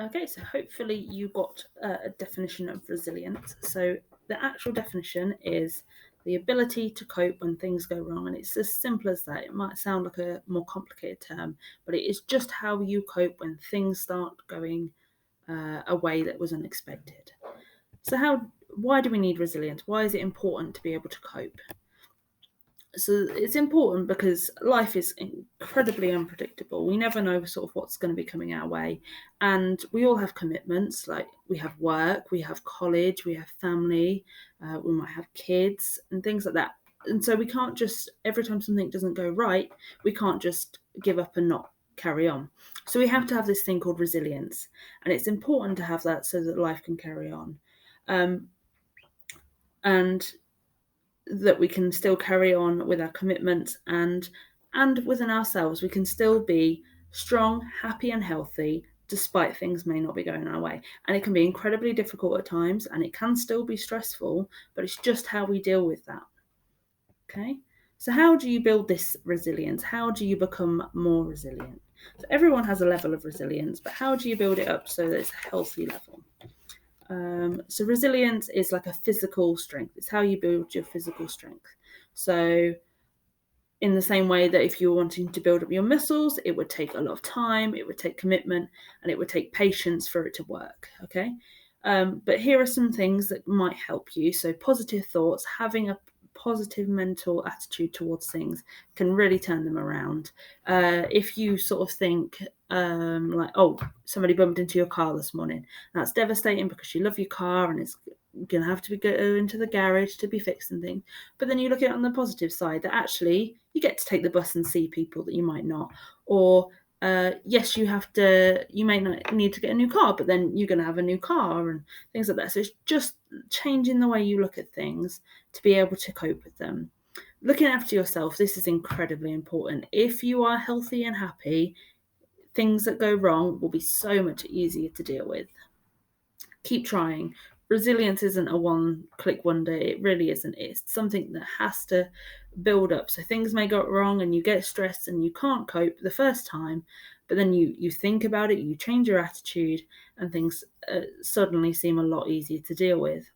Okay, so hopefully you got a definition of resilience. So the actual definition is the ability to cope when things go wrong, and it's as simple as that. It might sound like a more complicated term, but it is just how you cope when things start going a way that was unexpected. So why do we need resilience? Why is it important to be able to cope? So it's important because life is incredibly unpredictable. We never know sort of what's going to be coming our way, and we all have commitments. Like we have work, we have college, we have family, we might have kids and things like that. And so we can't just every time something doesn't go right, we can't just give up and not carry on. So we have to have this thing called resilience, and it's important to have that so that life can carry on. Um, and that we can still carry on with our commitments and within ourselves we can still be strong, happy and healthy despite things may not be going our way. And it can be incredibly difficult at times and it can still be stressful, but it's just how we deal with that. Okay, so how do you build this resilience? How do you become more resilient? So everyone has a level of resilience, but how do you build it up so that it's a healthy level? So resilience is like a physical strength. It's how you build your physical strength. So in the same way that if you're wanting to build up your muscles, it would take a lot of time, it would take commitment, and it would take patience for it to work. Okay. But here are some things that might help you. So positive thoughts, having a positive mental attitude towards things can really turn them around. If you sort of think like, oh, somebody bumped into your car this morning, that's devastating because you love your car and it's going to have to go into the garage to be fixed and things. But then you look at it on the positive side that actually you get to take the bus and see people that you might not. Or yes, you may not need to get a new car, but then you're going to have a new car and things like that. So it's just changing the way you look at things to be able to cope with them. Looking after yourself, this is incredibly important. If you are healthy and happy, things that go wrong will be so much easier to deal with. Keep trying. Resilience isn't a one click wonder. It really isn't. It's something that has to build up. So things may go wrong and you get stressed and you can't cope the first time, but then you think about it, you change your attitude, and things suddenly seem a lot easier to deal with.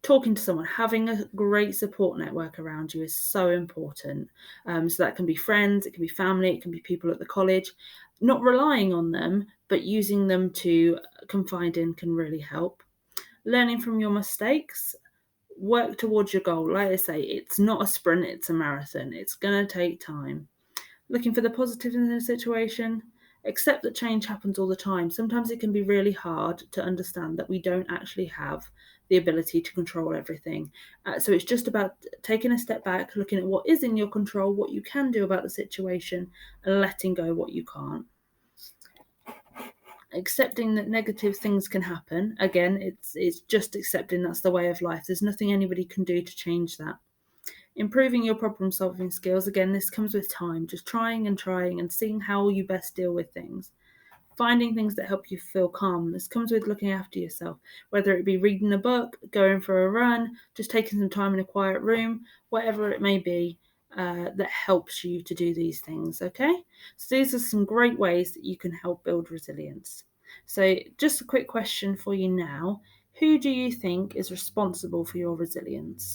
Talking to someone, having a great support network around you is so important. So that can be friends, it can be family, it can be people at the college. Not relying on them, but using them to confide in can really help. Learning from your mistakes, work towards your goal. Like I say, it's not a sprint, it's a marathon. It's going to take time. Looking for the positive in the situation, accept that change happens all the time. Sometimes it can be really hard to understand that we don't actually have the ability to control everything. So it's just about taking a step back, looking at what is in your control, what you can do about the situation, and letting go what you can't. Accepting that negative things can happen. Again, it's just accepting that's the way of life. There's nothing anybody can do to change that. Improving your problem solving skills. Again, this comes with time, just trying and seeing how you best deal with things. Finding things that help you feel calm. This comes with looking after yourself, whether it be reading a book, going for a run, just taking some time in a quiet room, whatever it may be. That helps you to do these things, okay? So these are some great ways that you can help build resilience. So just a quick question for you now. Who do you think is responsible for your resilience?